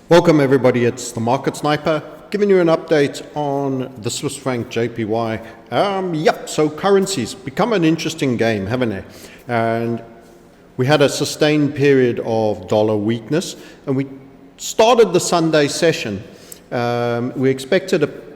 Welcome everybody, it's the Market Sniper, giving you an update on the Swiss franc JPY. So currencies become an interesting game, haven't they? And we had a sustained period of dollar weakness, and we started the Sunday session. We expected a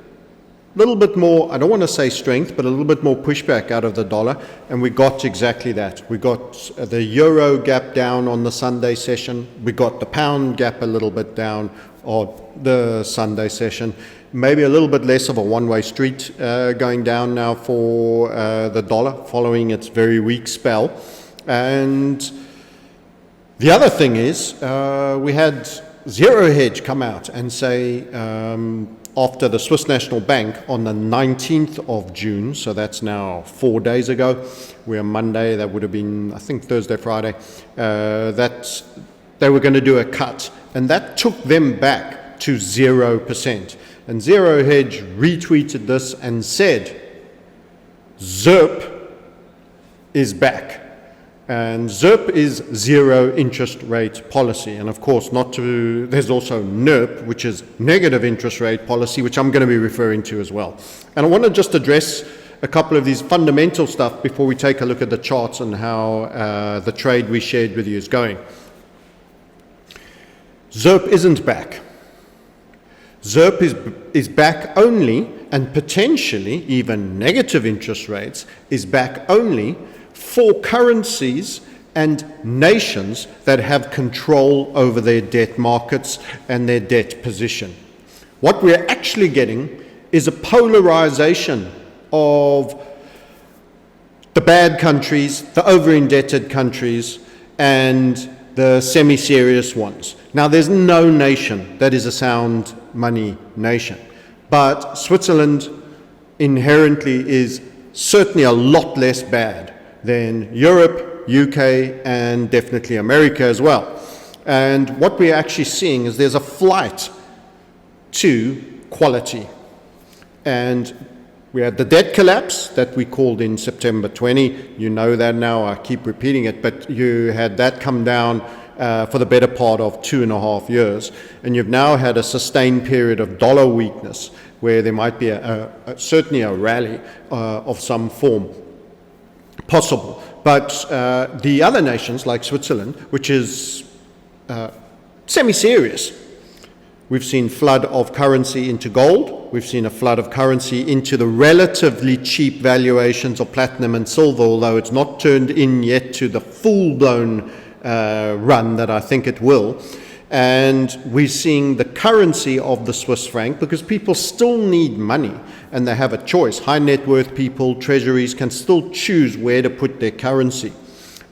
little bit more, I don't want to say strength, but a little bit more pushback out of the dollar, and we got exactly that. We got the euro gap down on the Sunday session. We got the pound gap a little bit down on the Sunday session. Maybe a little bit less of a one-way street going down now for the dollar, following its very weak spell. And the other thing is, we had Zero Hedge come out and say, after the Swiss National Bank on the 19th of June, so that's now 4 days ago, we're Monday, that would have been, I think, Thursday, Friday, that they were going to do a cut, and that took them back to 0%. And Zero Hedge retweeted this and said, ZERP is back. And ZERP is zero interest rate policy. And of course, there's also NERP, which is negative interest rate policy, which I'm going to be referring to as well. And I want to just address a couple of these fundamental stuff before we take a look at the charts and how the trade we shared with you is going. ZERP isn't back. ZERP is back only, and potentially even negative interest rates is back only for currencies and nations that have control over their debt markets and their debt position. What we're actually getting is a polarization of the bad countries, the over-indebted countries, and the semi-serious ones. Now, there's no nation that is a sound money nation, but Switzerland inherently is certainly a lot less bad than Europe, UK, and definitely America as well. And what we're actually seeing is there's a flight to quality. And we had the debt collapse that we called in September 20. You know that now, I keep repeating it, but you had that come down for the better part of 2.5 years. And you've now had a sustained period of dollar weakness where there might be certainly a rally of some form possible. But the other nations like Switzerland, which is semi-serious, we've seen flood of currency into gold. We've seen a flood of currency into the relatively cheap valuations of platinum and silver, although it's not turned in yet to the full-blown run that I think it will. And we're seeing the currency of the Swiss franc, because people still need money and they have a choice. High net worth people, treasuries can still choose where to put their currency.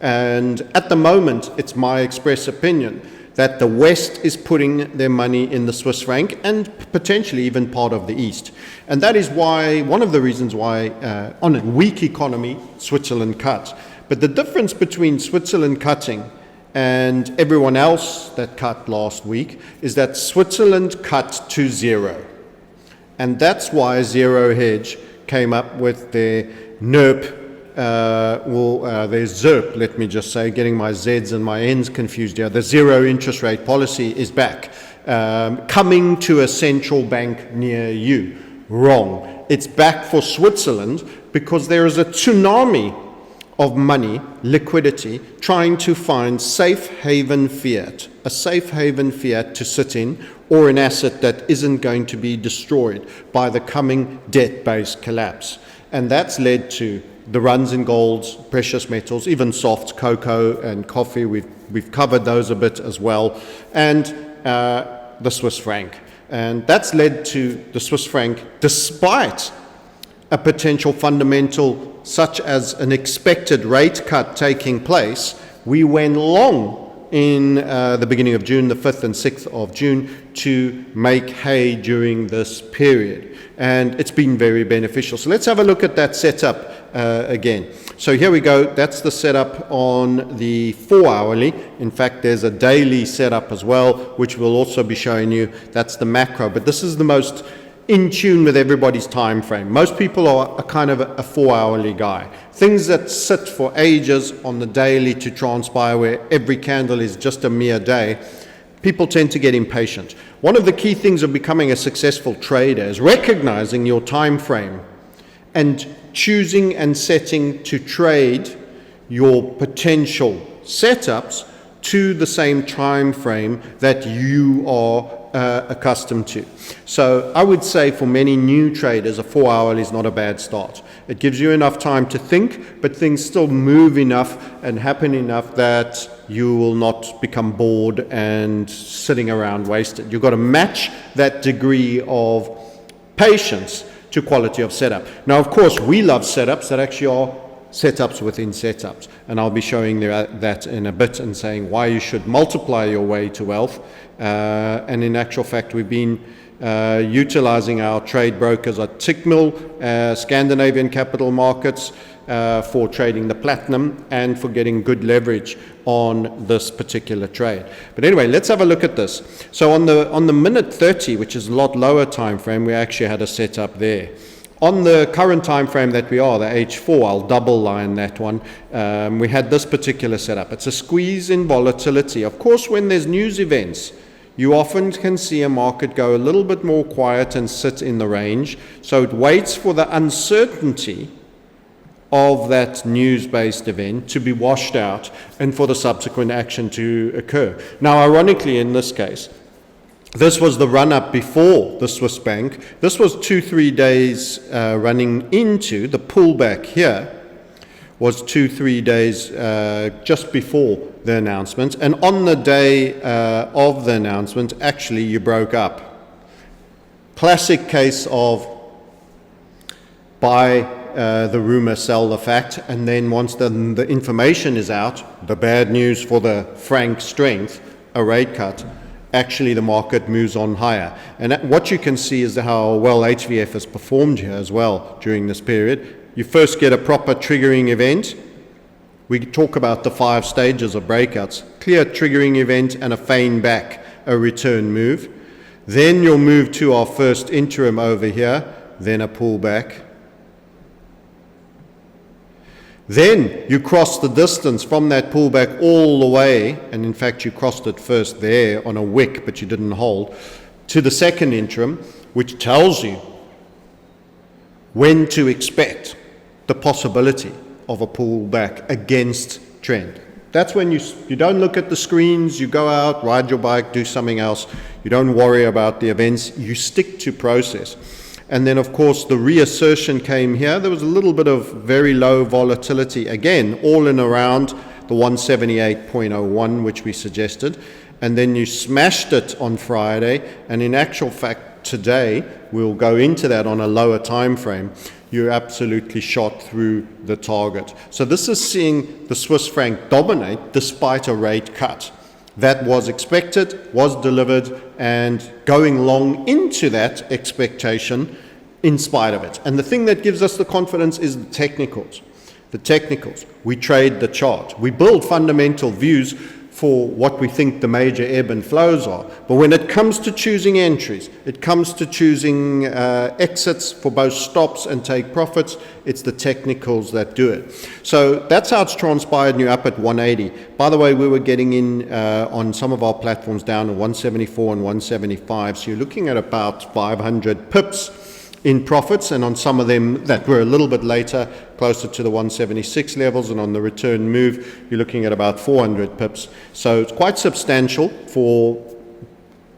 And at the moment, it's my express opinion that the West is putting their money in the Swiss franc, and potentially even part of the East. And that is why, one of the reasons why, on a weak economy, Switzerland cut. But the difference between Switzerland cutting and everyone else that cut last week is that Switzerland cut to zero. And that's why Zero Hedge came up with their NERP, their ZERP, let me just say, getting my Z's and my N's confused here. The zero interest rate policy is back, coming to a central bank near you. Wrong. It's back for Switzerland because there is a tsunami of money, liquidity, trying to find safe haven fiat, a safe haven fiat to sit in, or an asset that isn't going to be destroyed by the coming debt-based collapse. And that's led to the runs in golds, precious metals, even softs, cocoa and coffee. We've covered those a bit as well, and the Swiss franc. And that's led to the Swiss franc, despite a potential fundamental such as an expected rate cut taking place, we went long in the beginning of June, the 5th and 6th of June, to make hay during this period. And it's been very beneficial. So let's have a look at that setup again. So here we go. That's the setup on the 4-hourly. In fact, there's a daily setup as well, which we'll also be showing you. That's the macro. But this is the most in tune with everybody's time frame. Most people are a kind of a 4-hourly guy. Things that sit for ages on the daily to transpire, where every candle is just a mere day, people tend to get impatient. One of the key things of becoming a successful trader is recognizing your time frame and choosing and setting to trade your potential setups to the same time frame that you are accustomed to. So I would say for many new traders, a 4 hour is not a bad start. It gives you enough time to think, but things still move enough and happen enough that you will not become bored and sitting around wasted. You've got to match that degree of patience to quality of setup. Now, of course, we love setups that actually are setups within setups, and I'll be showing that in a bit and saying why you should multiply your way to wealth. And in actual fact, we've been utilizing our trade brokers at Based Scandinavian Capital Markets for trading the platinum and for getting good leverage on this particular trade. But anyway, let's have a look at this. So on the minute 30, which is a lot lower time frame, we actually had a setup there. On the current time frame that we are, the H4, I'll double line that one. We had this particular setup. It's a squeeze in volatility. Of course, when there's news events, you often can see a market go a little bit more quiet and sit in the range. So it waits for the uncertainty of that news-based event to be washed out and for the subsequent action to occur. Now, ironically, in this case, this was the run-up before the Swiss bank. This was 2-3 days running into the pullback here was 2-3 days just before the announcement. And on the day of the announcement, actually, you broke up. Classic case of buy the rumor, sell the fact, and then once the information is out, the bad news for the franc strength, a rate cut, actually the market moves on higher. And what you can see is how well HVF has performed here as well during this period. You first get a proper triggering event. We talk about the 5 stages of breakouts. Clear triggering event and a feign back, a return move. Then you'll move to our first interim over here, then a pullback. Then you cross the distance from that pullback all the way, and in fact you crossed it first there on a wick, but you didn't hold, to the second interim, which tells you when to expect the possibility of a pullback against trend. That's when you don't look at the screens, you go out, ride your bike, do something else. You don't worry about the events, you stick to process. And then, of course, the reassertion came here. There was a little bit of very low volatility, again, all in around the 178.01, which we suggested. And then you smashed it on Friday. And in actual fact, today, we'll go into that on a lower time frame. You absolutely shot through the target. So this is seeing the Swiss franc dominate despite a rate cut. That was expected, was delivered, and going long into that expectation in spite of it. And the thing that gives us the confidence is the technicals. The technicals. We trade the chart. We build fundamental views for what we think the major ebb and flows are. But when it comes to choosing entries, it comes to choosing exits for both stops and take profits, it's the technicals that do it. So that's how it's transpired, and you're up at 180. By the way, we were getting in on some of our platforms down to 174 and 175. So you're looking at about 500 pips in profits, and on some of them that were a little bit later, closer to the 176 levels, and on the return move, you're looking at about 400 pips. So it's quite substantial for,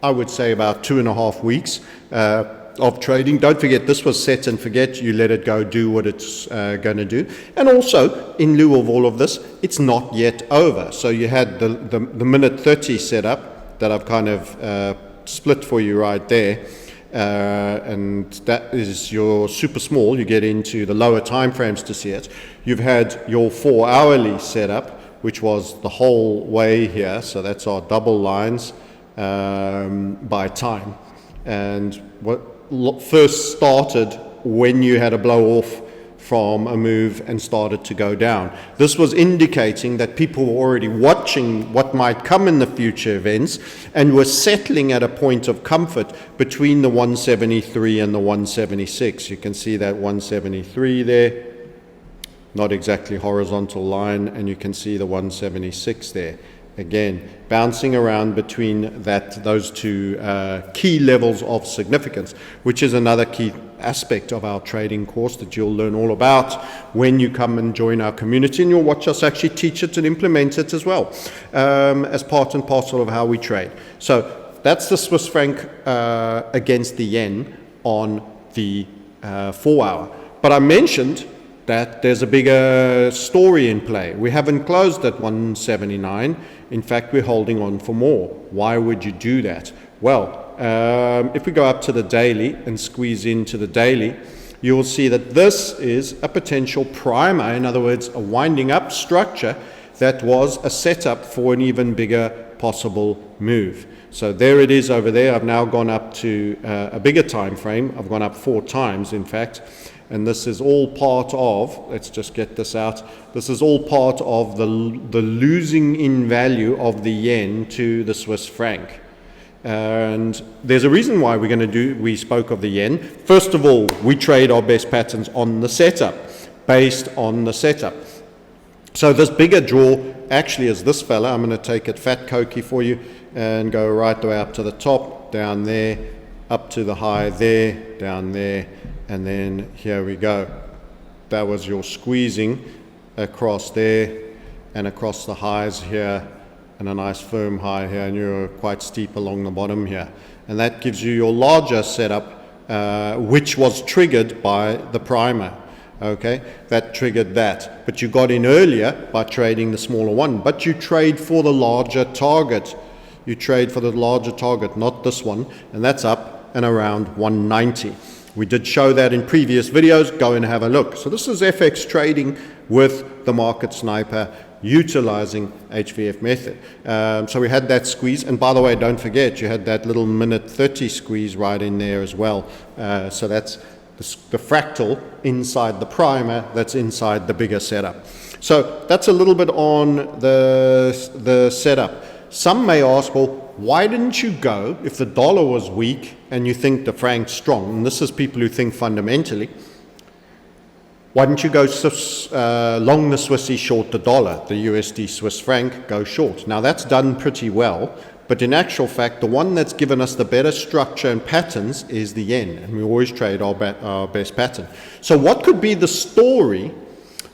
I would say, about 2.5 weeks of trading. Don't forget, this was set and forget. You let it go, do what it's going to do. And also, in lieu of all of this, it's not yet over. So you had the minute 30 setup that I've kind of split for you right there. And that is your super small. You get into the lower time frames to see it. You've had your 4 hourly setup, which was the whole way here. So that's our double lines by time. And what first started when you had a blow off from a move and started to go down. This was indicating that people were already watching what might come in the future events and were settling at a point of comfort between the 173 and the 176. You can see that 173 there, not exactly horizontal line, and you can see the 176 there. Again, bouncing around between those two key levels of significance, which is another key aspect of our trading course that you'll learn all about when you come and join our community, and you'll watch us actually teach it and implement it as well, as part and parcel of how we trade. So that's the Swiss franc against the yen on the 4 hour. But I mentioned that there's a bigger story in play. We haven't closed at 179. In fact, we're holding on for more. Why would you do that? Well, if we go up to the daily and squeeze into the daily, you will see that this is a potential primer, in other words, a winding up structure that was a setup for an even bigger possible move. So there it is over there. I've now gone up to a bigger time frame. I've gone up 4 times, in fact. And this is all part of, let's just get this out, this is all part of the losing in value of the yen to the Swiss franc. And there's a reason why we spoke of the yen. First of all, we trade our best patterns on the setup, based on the setup. So this bigger draw actually is this fella. I'm going to take it fat cokey for you and go right the way up to the top, down there, up to the high there, down there, and then here we go. That was your squeezing across there and across the highs here, and a nice firm high here, and you're quite steep along the bottom here. And that gives you your larger setup, which was triggered by the primer. Okay, that triggered that. But you got in earlier by trading the smaller one, but you trade for the larger target. You trade for the larger target, not this one, and that's up and around 190. We did show that in previous videos. Go and have a look. So this is FX trading with the Market Sniper utilizing HVF method. So we had that squeeze. And by the way, don't forget, you had that little minute 30 squeeze right in there as well. So that's the fractal inside the primer that's inside the bigger setup. So that's a little bit on the setup. Some may ask, well, why didn't you go, if the dollar was weak and you think the franc's strong, and this is people who think fundamentally, why didn't you go long the Swissy, short the dollar, the USD Swiss franc, go short? Now that's done pretty well, but in actual fact, the one that's given us the better structure and patterns is the yen, and we always trade our best pattern. So what could be the story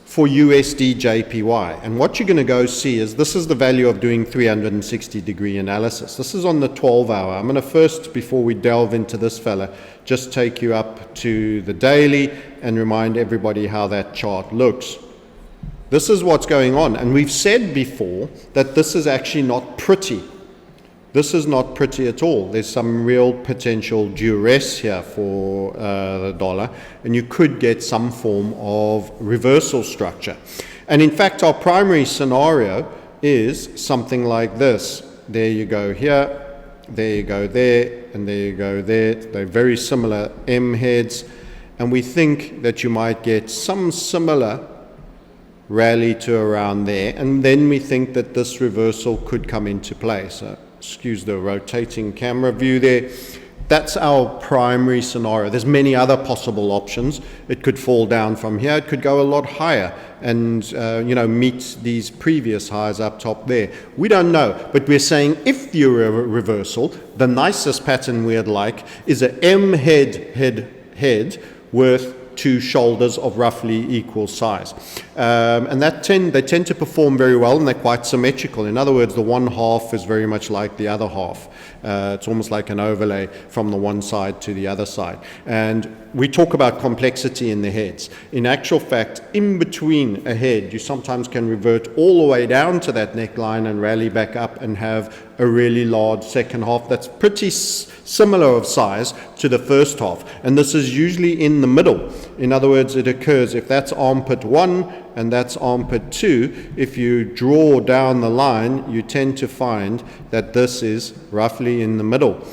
for USD JPY? And what you're going to go see is, this is the value of doing 360-degree analysis. This is on the 12-hour. I'm going to first, before we delve into this fella, just take you up to the daily and remind everybody how that chart looks. This is what's going on. And we've said before that this is actually not pretty. This is not pretty at all. There's some real potential duress here for the dollar, and you could get some form of reversal structure. And in fact, our primary scenario is something like this. There you go here, there you go there, and there you go there. They're very similar M heads, and we think that you might get some similar rally to around there, and then we think that this reversal could come into play. So excuse the rotating camera view there. That's our primary scenario. There's many other possible options. It could fall down from here. It could go a lot higher and meet these previous highs up top there. We don't know, but we're saying if you're a reversal, the nicest pattern we'd like is a M head with 2 shoulders of roughly equal size. And they tend to perform very well, and they're quite symmetrical. In other words, the one half is very much like the other half. It's almost like an overlay from the one side to the other side. And we talk about complexity in the heads. In actual fact, in between a head, you sometimes can revert all the way down to that neckline and rally back up and have a really large second half that's pretty similar of size to the first half. And this is usually in the middle. In other words, it occurs if that's armpit 1 and that's armpit 2, if you draw down the line, you tend to find that this is roughly in the middle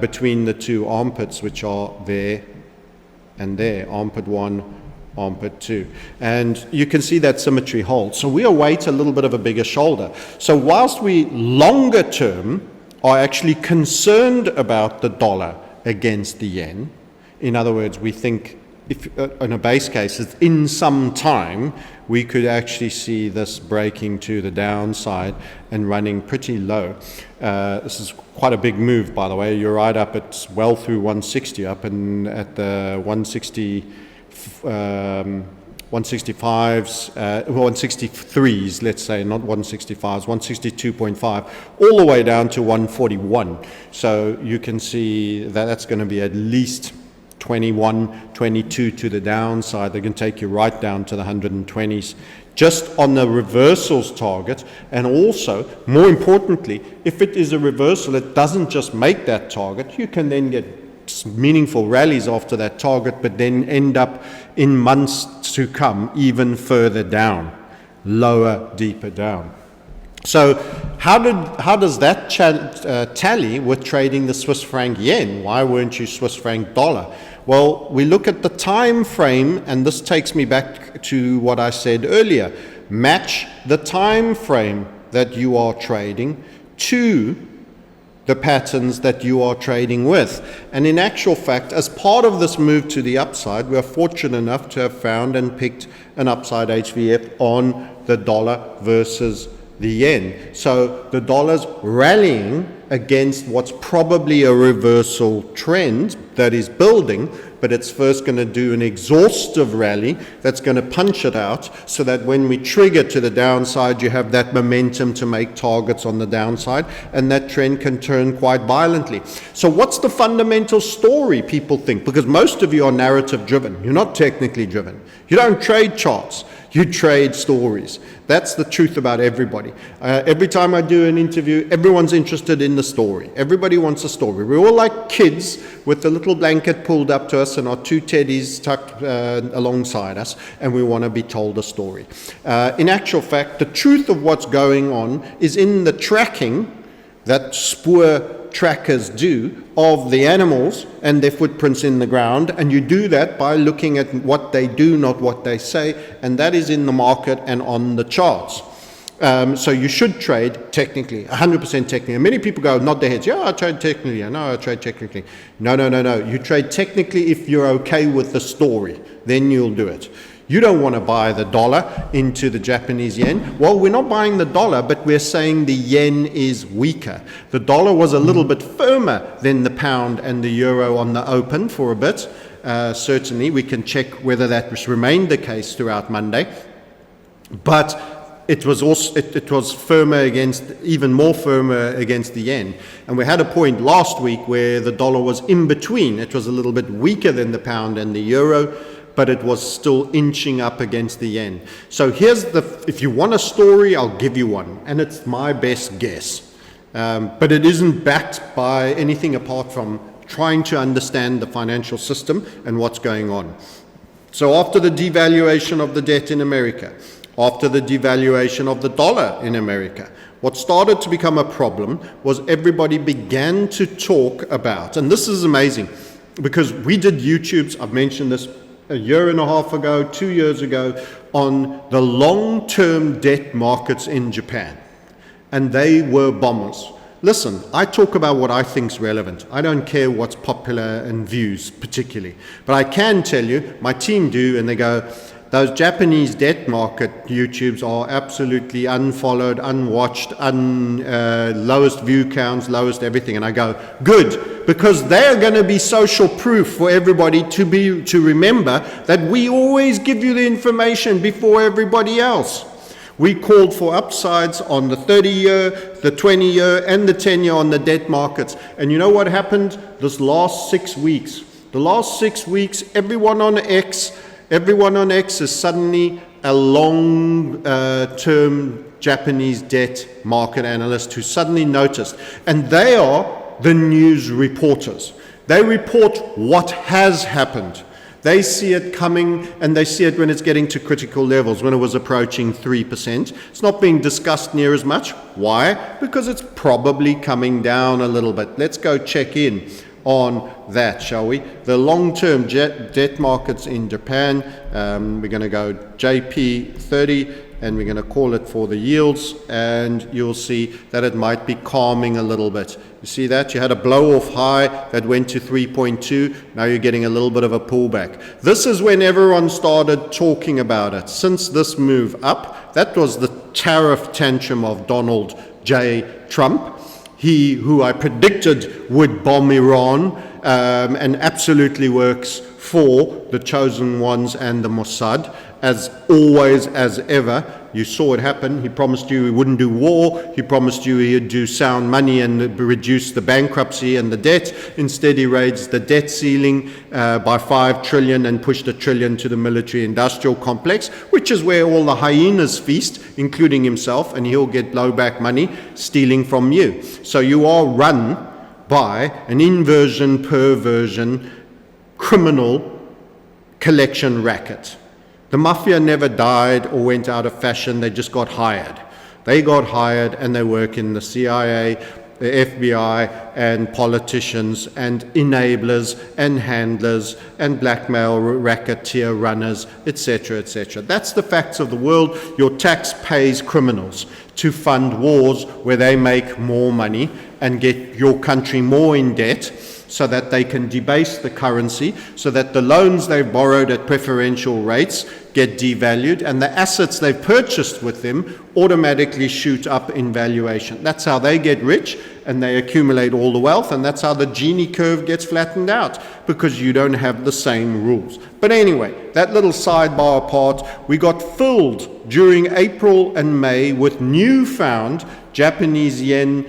between the 2 armpits, which are there and there, armpit 1, armpit 2. And you can see that symmetry holds. So we await a little bit of a bigger shoulder. So whilst we longer term are actually concerned about the dollar against the yen, in other words, we think, if in a base case, in some time, we could actually see this breaking to the downside and running pretty low. This is quite a big move, by the way. You're right up, it's well through 160, up and at the 160, 165s, 163s, let's say, not 165s, 162.5, all the way down to 141. So you can see that that's going to be at least 21, 22 to the downside. They can take you right down to the 120s just on the reversals target. And also, more importantly, if it is a reversal, it doesn't just make that target. You can then get meaningful rallies after that target, but then end up in months to come even further down, lower, deeper down. So how does that tally with trading the Swiss franc yen? Why weren't you Swiss franc dollar? Well, we look at the time frame, and this takes me back to what I said earlier. Match the time frame that you are trading to the patterns that you are trading with. And in actual fact, as part of this move to the upside, we are fortunate enough to have found and picked an upside HVF on the dollar versus the yen. So the dollar's rallying against what's probably a reversal trend that is building, but it's first going to do an exhaustive rally that's going to punch it out so that when we trigger to the downside, you have that momentum to make targets on the downside, and that trend can turn quite violently. So what's the fundamental story, people think? Because most of you are narrative driven. You're not technically driven. You don't trade charts. You trade stories. That's the truth about everybody. Every time I do an interview, everyone's interested in the story. Everybody wants a story. We're all like kids with the little blanket pulled up to us and our two teddies tucked alongside us, and we want to be told a story. In actual fact, the truth of what's going on is in the tracking that spoor trackers do of the animals and their footprints in the ground, and you do that by looking at what they do, not what they say, and that is in the market and on the charts. So you should trade technically, 100% technically. And many people go, nod their heads, yeah, I trade technically, no, I trade technically. No. You trade technically if you're okay with the story, then you'll do it. You don't want to buy the dollar into the Japanese yen. Well, we're not buying the dollar, but we're saying the yen is weaker. The dollar was a little bit firmer than the pound and the euro on the open for a bit. Certainly, we can check whether that remained the case throughout Monday. But it was also it was firmer against, even more firmer against the yen. And we had a point last week where the dollar was in between. It was a little bit weaker than the pound and the euro, but it was still inching up against the yen. So here's if you want a story, I'll give you one, and it's my best guess. But it isn't backed by anything apart from trying to understand the financial system and what's going on. So after the devaluation of the debt in America, after the devaluation of the dollar in America, what started to become a problem was everybody began to talk about, and this is amazing, because we did YouTubes, I've mentioned this a year and a half ago, 2 years ago, on the long-term debt markets in Japan. And they were bombers. Listen, I talk about what I think is relevant. I don't care what's popular and views particularly. But I can tell you, my team do, and they go, those Japanese debt market YouTubes are absolutely unfollowed, unwatched, lowest view counts, lowest everything. And I go, good, because they're going to be social proof for everybody to remember that we always give you the information before everybody else. We called for upsides on the 30-year, the 20-year, and the 10-year on the debt markets. And you know what happened this last 6 weeks? The last 6 weeks, everyone on X is suddenly a long-term Japanese debt market analyst who suddenly noticed. And they are the news reporters. They report what has happened. They see it coming, and they see it when it's getting to critical levels, when it was approaching 3%. It's not being discussed near as much. Why? Because it's probably coming down a little bit. Let's go check in on that, shall we? The long-term debt markets in Japan, we're going to go JP 30 and we're going to call it for the yields, and you'll see that it might be calming a little bit. You see that? You had a blow-off high that went to 3.2. Now you're getting a little bit of a pullback. This is when everyone started talking about it. Since this move up, that was the tariff tantrum of Donald J. Trump. He, who I predicted would bomb Iran, and absolutely works for the chosen ones and the Mossad, as always, as ever. You saw it happen. He promised you he wouldn't do war. He promised you he'd do sound money and reduce the bankruptcy and the debt. Instead, he raised the debt ceiling by 5 trillion and pushed $1 trillion to the military-industrial complex, which is where all the hyenas feast, including himself, and he'll get blowback money stealing from you. So you are run by an inversion, perversion, criminal collection racket. The mafia never died or went out of fashion. They just got hired. They got hired and they work in the CIA, the FBI, and politicians and enablers and handlers and blackmail racketeer runners, etc., etc. That's the facts of the world. Your tax pays criminals to fund wars where they make more money and get your country more in debt, so that they can debase the currency, so that the loans they've borrowed at preferential rates get devalued, and the assets they've purchased with them automatically shoot up in valuation. That's how they get rich, and they accumulate all the wealth, and that's how the Gini curve gets flattened out, because you don't have the same rules. But anyway, that little sidebar apart, we got filled during April and May with newfound Japanese yen,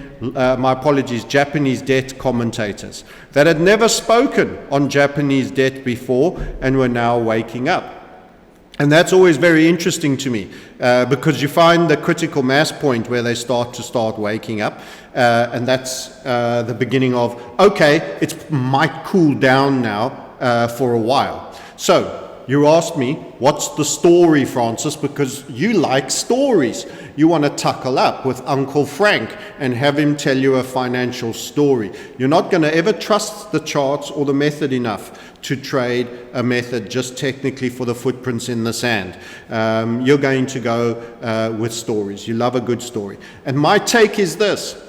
Japanese debt commentators that had never spoken on Japanese debt before and were now waking up. And that's always very interesting to me, because you find the critical mass point where they start waking up, and that's the beginning of, okay, it might cool down now for a while. So you asked me, what's the story, Francis? Because you like stories. You want to tuckle up with Uncle Frank and have him tell you a financial story. You're not going to ever trust the charts or the method enough to trade a method just technically for the footprints in the sand. You're going to go with stories. You love a good story. And my take is this.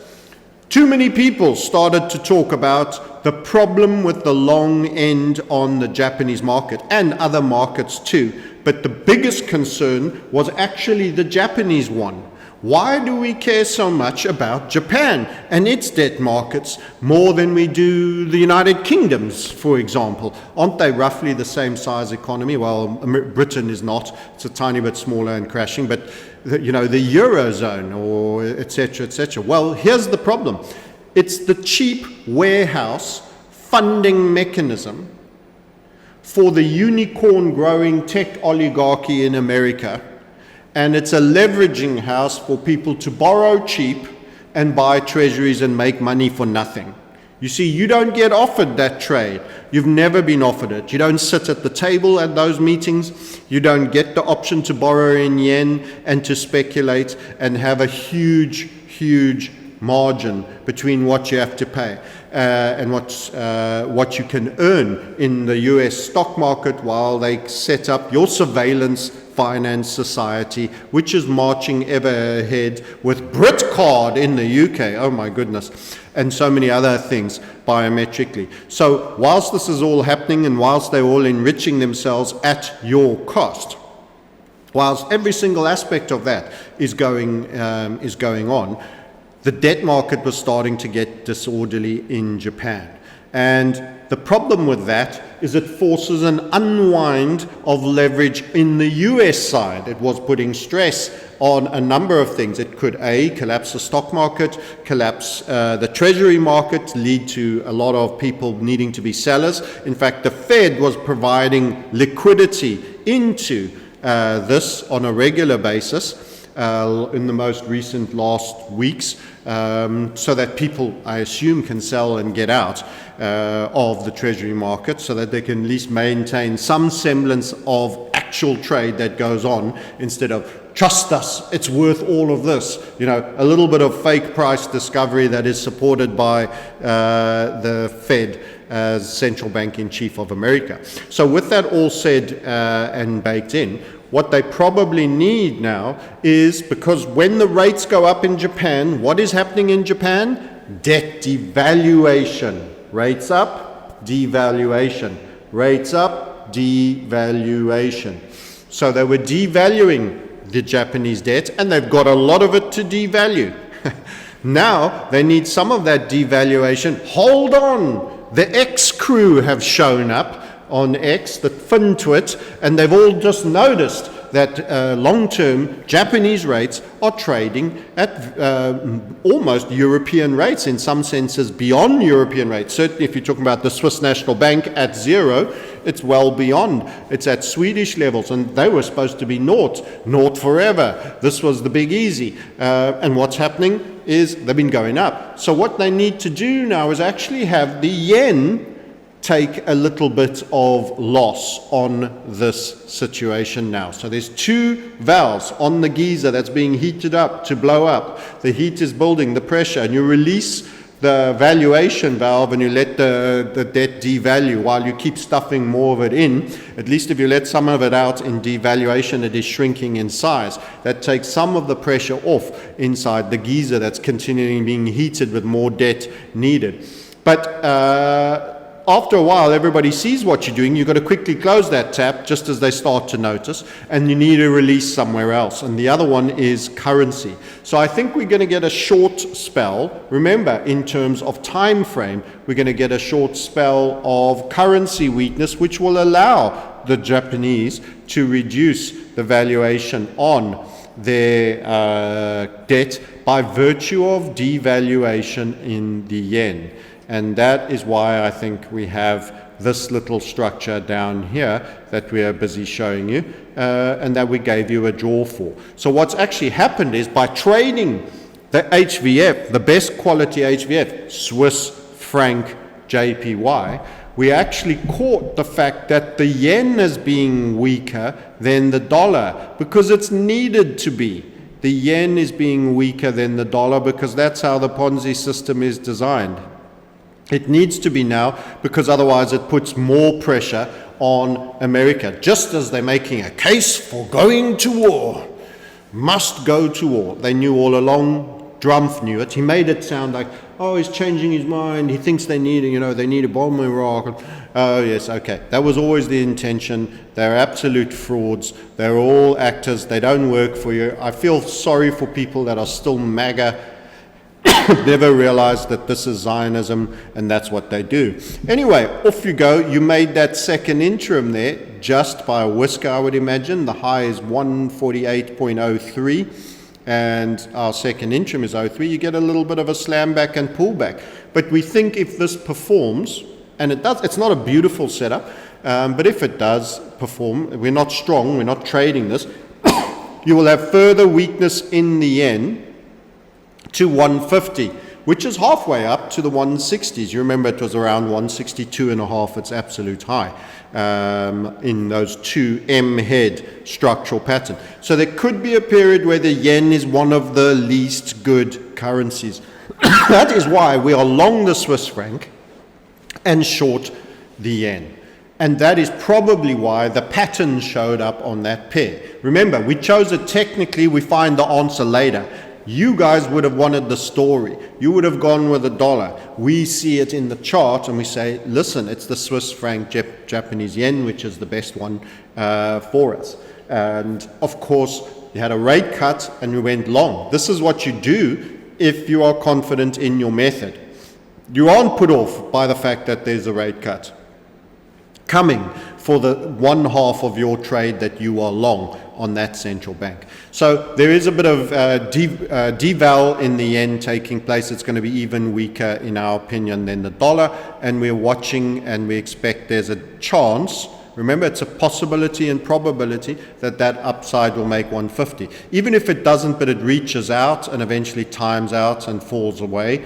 Too many people started to talk about the problem with the long end on the Japanese market and other markets too. But the biggest concern was actually the Japanese one. Why do we care so much about Japan and its debt markets more than we do the United Kingdom's, for example? Aren't they roughly the same size economy? Well, Britain is not. It's a tiny bit smaller and crashing, but the Eurozone or et cetera, et cetera. Well, here's the problem. It's the cheap warehouse funding mechanism for the unicorn growing tech oligarchy in America. And it's a leveraging house for people to borrow cheap and buy treasuries and make money for nothing. You see, you don't get offered that trade. You've never been offered it. You don't sit at the table at those meetings. You don't get the option to borrow in yen and to speculate and have a huge, huge margin between what you have to pay and what you can earn in the US stock market while they set up your surveillance finance society, which is marching ever ahead with Britcard in the UK, oh my goodness, and so many other things biometrically. So whilst this is all happening and whilst they're all enriching themselves at your cost, whilst every single aspect of that is going on, the debt market was starting to get disorderly in Japan. And the problem with that is it forces an unwind of leverage in the US side. It was putting stress on a number of things. It could collapse the stock market, collapse the treasury market, lead to a lot of people needing to be sellers. In fact, the Fed was providing liquidity into this on a regular basis in the most recent last weeks, so that people, I assume, can sell and get out of the treasury market so that they can at least maintain some semblance of actual trade that goes on instead of trust us, it's worth all of this. A little bit of fake price discovery that is supported by the Fed as central bank in chief of America. So with that all said and baked in, What they probably need now is, because when the rates go up in Japan, what is happening in Japan? Debt devaluation. Rates up, devaluation. Rates up, devaluation. So they were devaluing the Japanese debt, and they've got a lot of it to devalue. Now they need some of that devaluation. Hold on, the X crew have shown up on X, the FinTwit, and they've all just noticed that long-term Japanese rates are trading at almost European rates, in some senses beyond European rates. Certainly if you're talking about the Swiss National Bank at 0, it's well beyond. It's at Swedish levels, and they were supposed to be naught forever. This was the big easy. And what's happening is they've been going up. So what they need to do now is actually have the yen take a little bit of loss on this situation now. So there's two valves on the geyser that's being heated up to blow up. The heat is building, the pressure, and you release the valuation valve and you let the debt devalue while you keep stuffing more of it in. At least if you let some of it out in devaluation, it is shrinking in size. That takes some of the pressure off inside the geyser that's continuing being heated with more debt needed. But after a while, everybody sees what you're doing. You've got to quickly close that tap just as they start to notice, and you need to release somewhere else. And the other one is currency. So I think we're going to get a short spell. Remember, in terms of time frame, we're going to get a short spell of currency weakness, which will allow the Japanese to reduce the valuation on their debt by virtue of devaluation in the yen. And that is why I think we have this little structure down here that we are busy showing you, and that we gave you a draw for. So what's actually happened is, by trading the HVF, the best quality HVF, Swiss franc JPY, we actually caught the fact that the yen is being weaker than the dollar, because it's needed to be. The yen is being weaker than the dollar because that's how the Ponzi system is designed. It needs to be now, because otherwise it puts more pressure on America, just as they're making a case for going to war. Must go to war. They knew all along. Trump knew it. He made it sound like, oh, he's changing his mind. He thinks they need a bomb in Iraq. Oh, yes, okay. That was always the intention. They're absolute frauds. They're all actors. They don't work for you. I feel sorry for people that are still MAGA, never realized that this is Zionism, and that's what they do. Anyway, off you go. You made that second interim there just by a whisker, I would imagine. The high is 148.03, and our second interim is 03. You get a little bit of a slam back and pullback. But we think if this performs, and it does, it's not a beautiful setup, but if it does perform, we're not strong, we're not trading this, you will have further weakness in the yen to 150, which is halfway up to the 160s. You remember it was around 162.5, its absolute high, in those two M-head structural pattern. So there could be a period where the yen is one of the least good currencies. That is why we are long the Swiss franc and short the yen. And that is probably why the pattern showed up on that pair. Remember, we chose it technically, we find the answer later. You guys would have wanted the story. You would have gone with the dollar. We see it in the chart and we say, listen, it's the Swiss franc Japanese yen, which is the best one for us. And of course, you had a rate cut and we went long. This is what you do if you are confident in your method. You aren't put off by the fact that there's a rate cut coming for the one half of your trade that you are long on that central bank. So there is a bit of deval in the yen taking place. It's going to be even weaker, in our opinion, than the dollar, and we're watching and we expect there's a chance. Remember, it's a possibility and probability that that upside will make 150. Even if it doesn't, but it reaches out and eventually times out and falls away,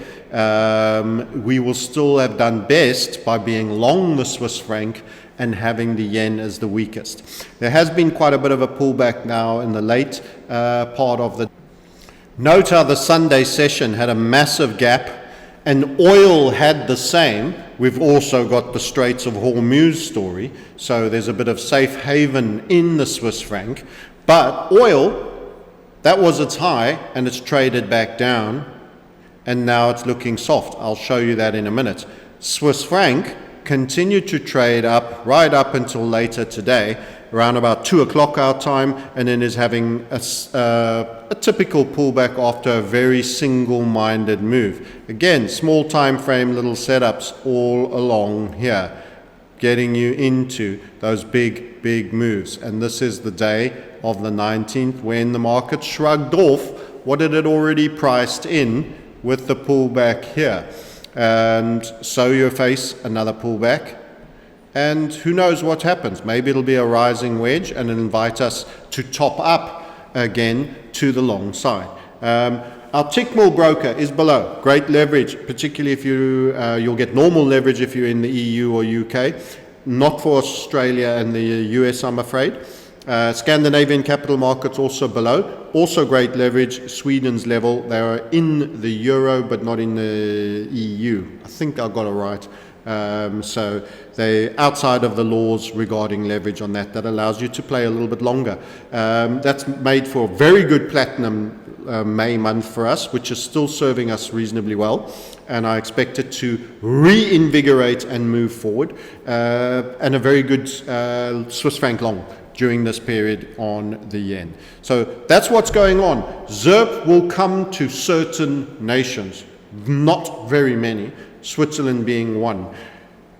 we will still have done best by being long the Swiss franc and having the yen as the weakest. There has been quite a bit of a pullback now in the late part of the... Note how the Sunday session had a massive gap And oil had the same. We've also got the Straits of Hormuz story, so there's a bit of safe haven in the Swiss franc. But oil, that was its high, and it's traded back down, and now it's looking soft. I'll show you that in a minute. Swiss franc continued to trade up right up until later today, around about 2 o'clock our time, and then is having a typical pullback after a very single-minded move. Again, small time frame, little setups all along here, getting you into those big moves. And this is the day of the 19th when the market shrugged off what it had already priced in with the pullback here. And so you face another pullback, and who knows what happens. Maybe it'll be a rising wedge and it'll invite us to top up again to the long side. Our tick mill broker is below. Great leverage, particularly if you'll get normal leverage if you're in the EU or UK. Not for Australia and the US, I'm afraid. Scandinavian Capital Markets also below. Also great leverage. Sweden's level. They are in the euro but not in the EU. I think I got it right. So they're outside of the laws regarding leverage on that. That allows you to play a little bit longer. That's made for a very good platinum May month for us, which is still serving us reasonably well. And I expect it to reinvigorate and move forward. And a very good Swiss franc long during this period on the yen. So that's what's going on. ZERP will come to certain nations, not very many, Switzerland being one.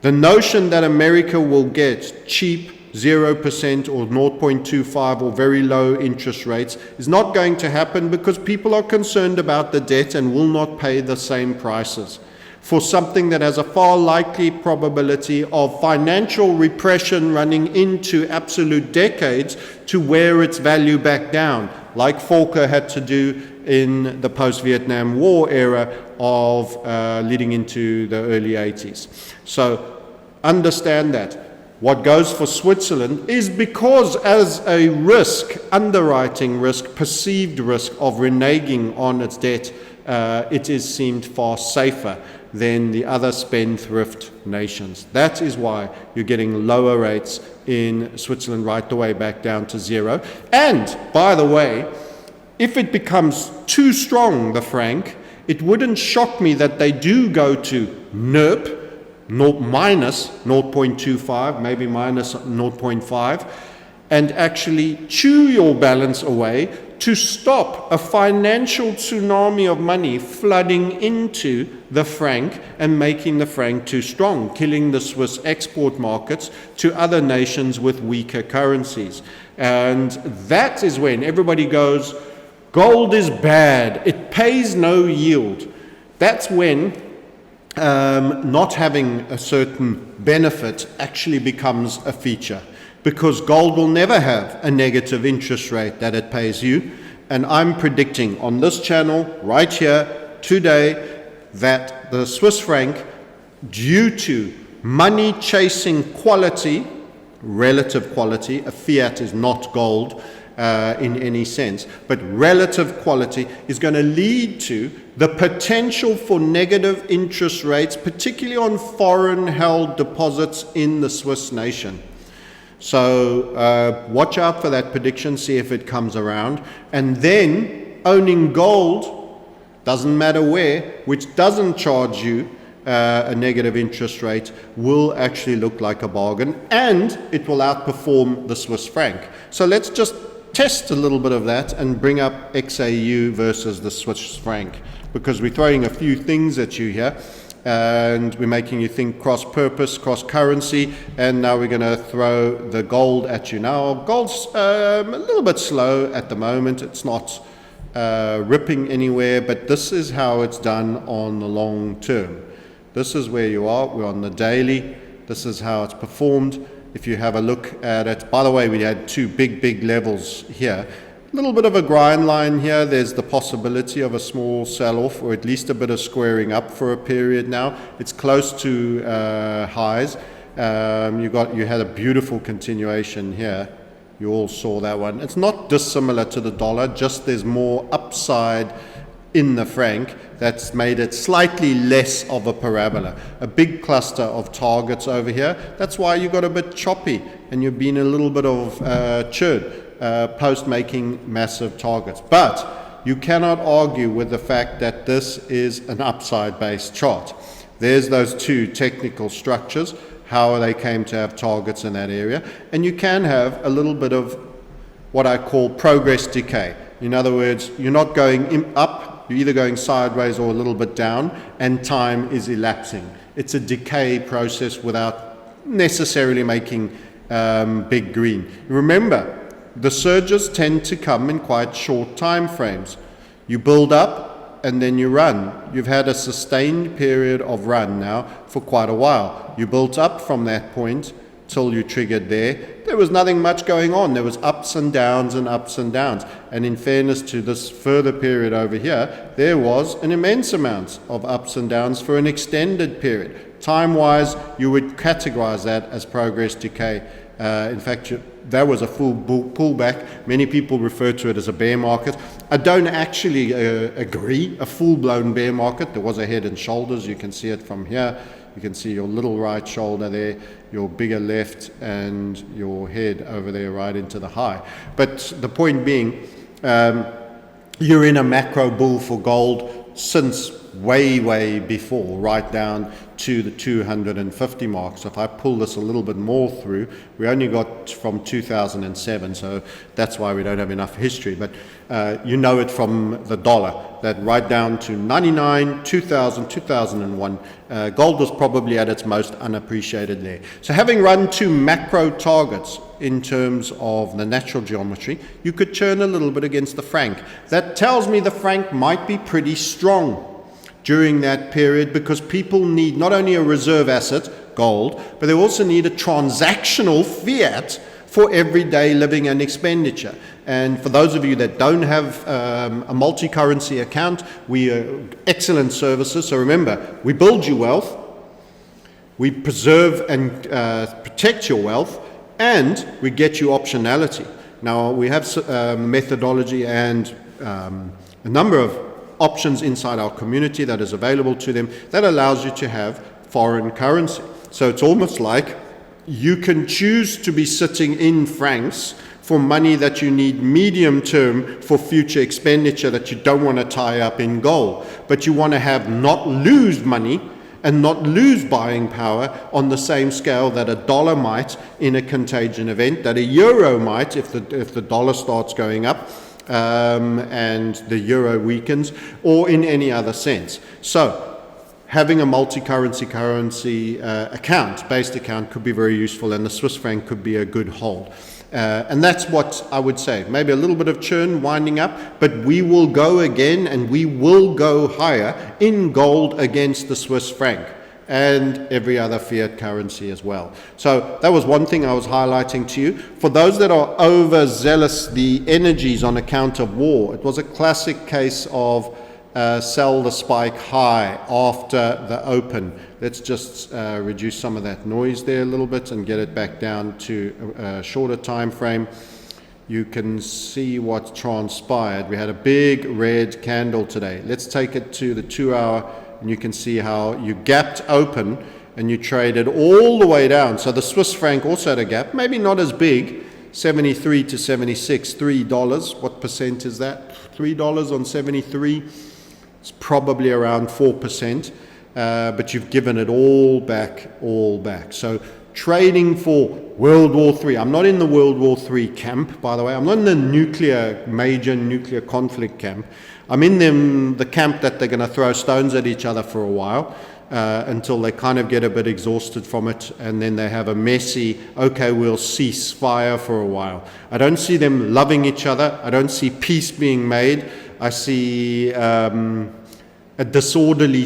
The notion that America will get cheap 0% or 0.25 or very low interest rates is not going to happen, because people are concerned about the debt and will not pay the same prices for something that has a far likely probability of financial repression running into absolute decades to wear its value back down, like Volcker had to do in the post-Vietnam War era of leading into the early 80s. So understand that. What goes for Switzerland is because, as a risk, underwriting risk, perceived risk of reneging on its debt, it is seemed far safer than the other spendthrift nations. That is why you're getting lower rates in Switzerland right the way back down to zero. And, by the way, if it becomes too strong, the franc, it wouldn't shock me that they do go to nerp, minus 0.25, maybe minus 0.5, and actually chew your balance away to stop a financial tsunami of money flooding into the franc and making the franc too strong, killing the Swiss export markets to other nations with weaker currencies. And that is when everybody goes, gold is bad, it pays no yield. That's when not having a certain benefit actually becomes a feature, because gold will never have a negative interest rate that it pays you. And I'm predicting on this channel right here today that the Swiss franc, due to money chasing quality, relative quality, a fiat is not gold in any sense, but relative quality is going to lead to the potential for negative interest rates, particularly on foreign held deposits in the Swiss nation. So watch out for that prediction, see if it comes around. And then owning gold, doesn't matter where, which doesn't charge you a negative interest rate, will actually look like a bargain, and it will outperform the Swiss franc. So let's just test a little bit of that and bring up XAU versus the Swiss franc, because we're throwing a few things at you here. And we're making you think cross-purpose, cross-currency, and now we're going to throw the gold at you. Now, gold's a little bit slow at the moment. It's not ripping anywhere, but this is how it's done on the long term. This is where you are. We're on the daily. This is how it's performed. If you have a look at it, by the way, we had two big levels here. A little bit of a grind line here. There's the possibility of a small sell-off, or at least a bit of squaring up for a period now. It's close to highs. You had a beautiful continuation here. You all saw that one. It's not dissimilar to the dollar, just there's more upside in the Franc that's made it slightly less of a parabola. A big cluster of targets over here. That's why you got a bit choppy and you've been a little bit of churn post making massive targets. But you cannot argue with the fact that this is an upside based chart. There's those two technical structures, how they came to have targets in that area, and you can have a little bit of what I call progress decay. In other words, you're not going up, you're either going sideways or a little bit down, and time is elapsing. It's a decay process without necessarily making big green. Remember, the surges tend to come in quite short time frames. You build up and then you run. You've had a sustained period of run now for quite a while. You built up from that point till you triggered there. There was nothing much going on. There was ups and downs and ups and downs. And in fairness to this further period over here, there was an immense amount of ups and downs for an extended period. Time-wise, you would categorize that as progress decay. In fact, that was a full pullback. Many people refer to it as a bear market. I don't actually agree. A full-blown bear market. There was a head and shoulders. You can see it from here. You can see your little right shoulder there, your bigger left, and your head over there right into the high. But the point being, you're in a macro bull for gold since way before, right down to the 250 mark. So if I pull this a little bit more through, we only got from 2007, so that's why we don't have enough history. But you know it from the dollar, that right down to 99, 2000, 2001, gold was probably at its most unappreciated there. So having run two macro targets in terms of the natural geometry, you could churn a little bit against the Franc. That tells me the Franc might be pretty strong during that period, because people need not only a reserve asset, gold, but they also need a transactional fiat for everyday living and expenditure. And for those of you that don't have a multi-currency account, we are excellent services. So remember, we build you wealth, we preserve and protect your wealth, and we get you optionality. Now, we have methodology and a number of options inside our community that is available to them that allows you to have foreign currency. So it's almost like you can choose to be sitting in francs for money that you need medium term for future expenditure that you don't want to tie up in gold, but you want to have not lose money and not lose buying power on the same scale that a dollar might in a contagion event, that a euro might if the dollar starts going up and the euro weakens, or in any other sense. So having a multi-currency account, based account, could be very useful, and the Swiss franc could be a good hold. And that's what I would say. Maybe a little bit of churn winding up, but we will go again, and we will go higher in gold against the Swiss franc and every other fiat currency as well. So that was one thing I was highlighting to you. For those that are overzealous, the energies on account of war, it was a classic case of sell the spike high after the open. Let's just reduce some of that noise there a little bit and get it back down to a shorter time frame. You can see what transpired. We had a big red candle today. Let's take it to the 2 hour, and you can see how you gapped open and you traded all the way down. So the Swiss franc also had a gap, maybe not as big, 73 to 76, $3. What percent is that? $3 on 73. It's probably around 4%, but you've given it all back. So trading for World War III. I'm not in the World War III camp, by the way. I'm not in the major nuclear conflict camp. I'm in the camp that they're going to throw stones at each other for a while until they kind of get a bit exhausted from it, and then they have a messy, okay, we'll cease fire for a while. I don't see them loving each other. I don't see peace being made. I see a disorderly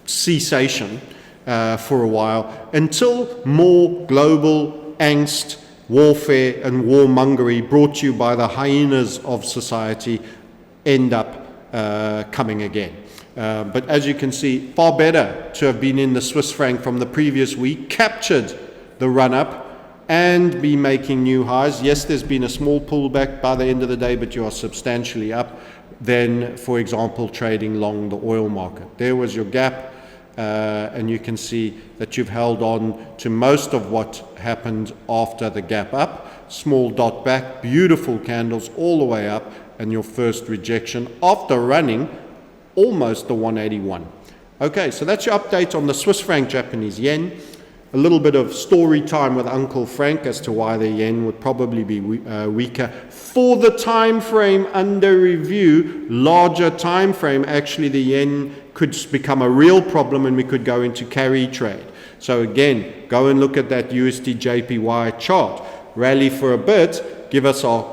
cessation for a while until more global angst, warfare, and warmongery brought to you by the hyenas of society end up coming again. But as you can see, far better to have been in the Swiss franc from the previous week, captured the run-up, and be making new highs. Yes, there's been a small pullback by the end of the day, but you are substantially up. than, for example, trading long the oil market. There was your gap, and you can see that you've held on to most of what happened after the gap up. Small dot back, beautiful candles all the way up, and your first rejection after running almost the 181. Okay, so that's your update on the Swiss franc Japanese yen. A little bit of story time with Uncle Frank as to why the yen would probably be weaker. For the time frame under review, larger time frame, actually the yen could become a real problem and we could go into carry trade. So again, go and look at that USD JPY chart. Rally for a bit, give us our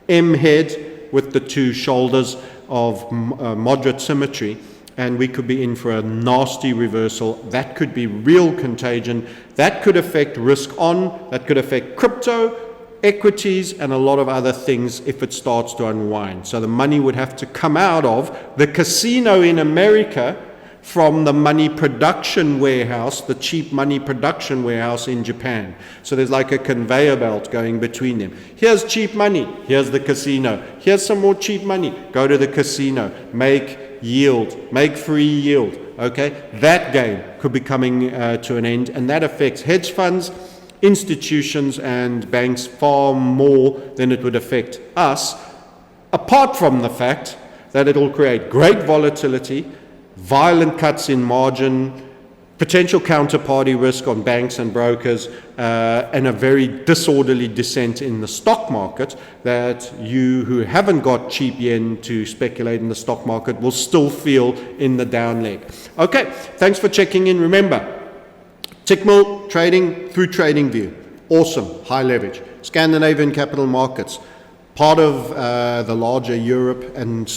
M head with the two shoulders of moderate symmetry, and we could be in for a nasty reversal. That could be real contagion. That could affect risk on, that could affect crypto, equities, and a lot of other things if it starts to unwind. So the money would have to come out of the casino in America from the money production warehouse, the cheap money production warehouse in Japan. So there's like a conveyor belt going between them. Here's cheap money, here's the casino. Here's some more cheap money, go to the casino, make yield, make free yield. Okay, that game could be coming to an end, and that affects hedge funds, institutions, and banks far more than it would affect us, apart from the fact that it will create great volatility, violent cuts in margin, potential counterparty risk on banks and brokers, and a very disorderly descent in the stock market that you who haven't got cheap yen to speculate in the stock market will still feel in the down leg. Okay, thanks for checking in. Remember, Tickmill trading through TradingView. Awesome, high leverage. Scandinavian Capital Markets, part of the larger Europe, and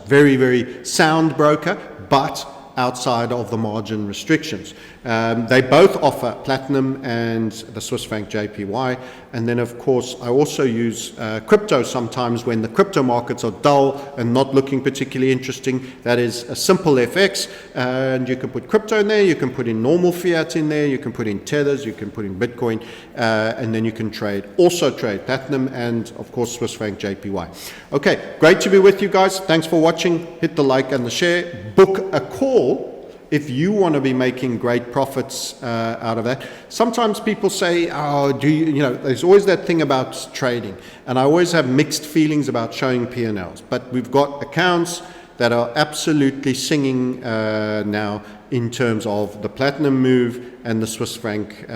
very, very sound broker, but outside of the margin restrictions. They both offer platinum and the Swiss franc JPY. And then, of course, I also use crypto sometimes when the crypto markets are dull and not looking particularly interesting. That is a SimpleFX. And you can put crypto in there, you can put in normal fiat in there, you can put in tethers, you can put in Bitcoin, and then you can also trade platinum and, of course, Swiss franc JPY. Okay, great to be with you guys. Thanks for watching. Hit the like and the share. Book a call if you want to be making great profits out of that. Sometimes people say, oh, there's always that thing about trading. And I always have mixed feelings about showing P&Ls. But we've got accounts that are absolutely singing now in terms of the platinum move and the Swiss franc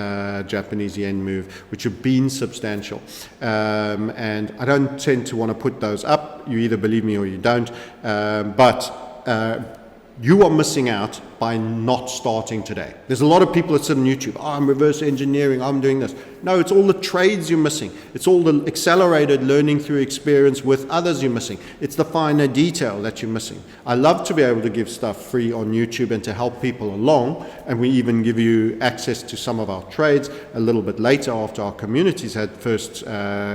Japanese yen move, which have been substantial. And I don't tend to want to put those up. You either believe me or you don't. But you are missing out by not starting today. There's a lot of people that sit on YouTube, oh, I'm reverse engineering, I'm doing this. No, it's all the trades you're missing. It's all the accelerated learning through experience with others you're missing. It's the finer detail that you're missing. I love to be able to give stuff free on YouTube and to help people along, and we even give you access to some of our trades a little bit later after our communities had first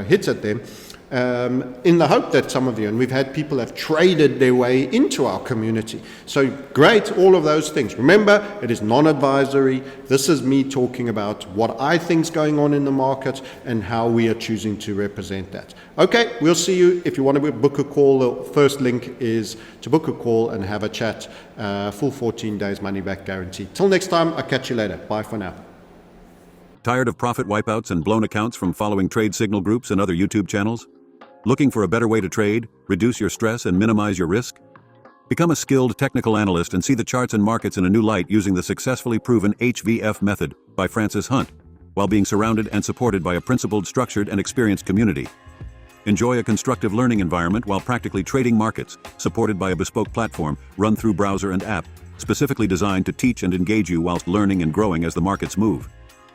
hit at them. In the hope that some of you, and we've had people have traded their way into our community. So great, all of those things. Remember, it is non-advisory. This is me talking about what I think is going on in the market and how we are choosing to represent that. Okay, we'll see you. If you want to book a call, the first link is to book a call and have a chat. Full 14 days money back guarantee. Till next time, I'll catch you later. Bye for now. Tired of profit wipeouts and blown accounts from following trade signal groups and other YouTube channels? Looking for a better way to trade, reduce your stress, and minimize your risk? Become a skilled technical analyst and see the charts and markets in a new light using the successfully proven HVF method by Francis Hunt, while being surrounded and supported by a principled, structured, and experienced community. Enjoy a constructive learning environment while practically trading markets, supported by a bespoke platform run through browser and app, specifically designed to teach and engage you whilst learning and growing as the markets move.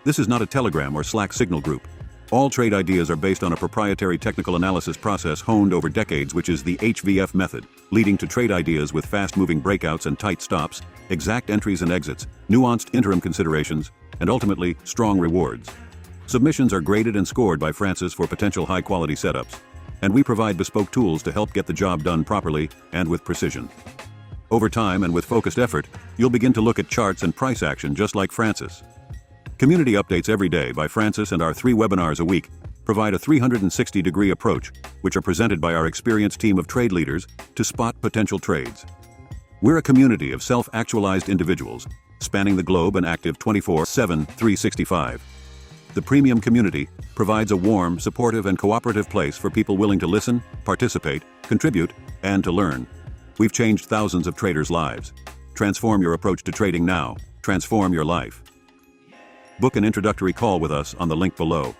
This is not a Telegram or Slack signal group. All trade ideas are based on a proprietary technical analysis process honed over decades, which is the HVF method, leading to trade ideas with fast-moving breakouts and tight stops, exact entries and exits, nuanced interim considerations, and ultimately, strong rewards. Submissions are graded and scored by Francis for potential high-quality setups, and we provide bespoke tools to help get the job done properly and with precision. Over time and with focused effort, you'll begin to look at charts and price action just like Francis. Community updates every day by Francis and our 3 webinars a week provide a 360-degree approach, which are presented by our experienced team of trade leaders to spot potential trades. We're a community of self-actualized individuals, spanning the globe and active 24/7, 365. The premium community provides a warm, supportive, and cooperative place for people willing to listen, participate, contribute, and to learn. We've changed thousands of traders' lives. Transform your approach to trading now. Transform your life. Book an introductory call with us on the link below.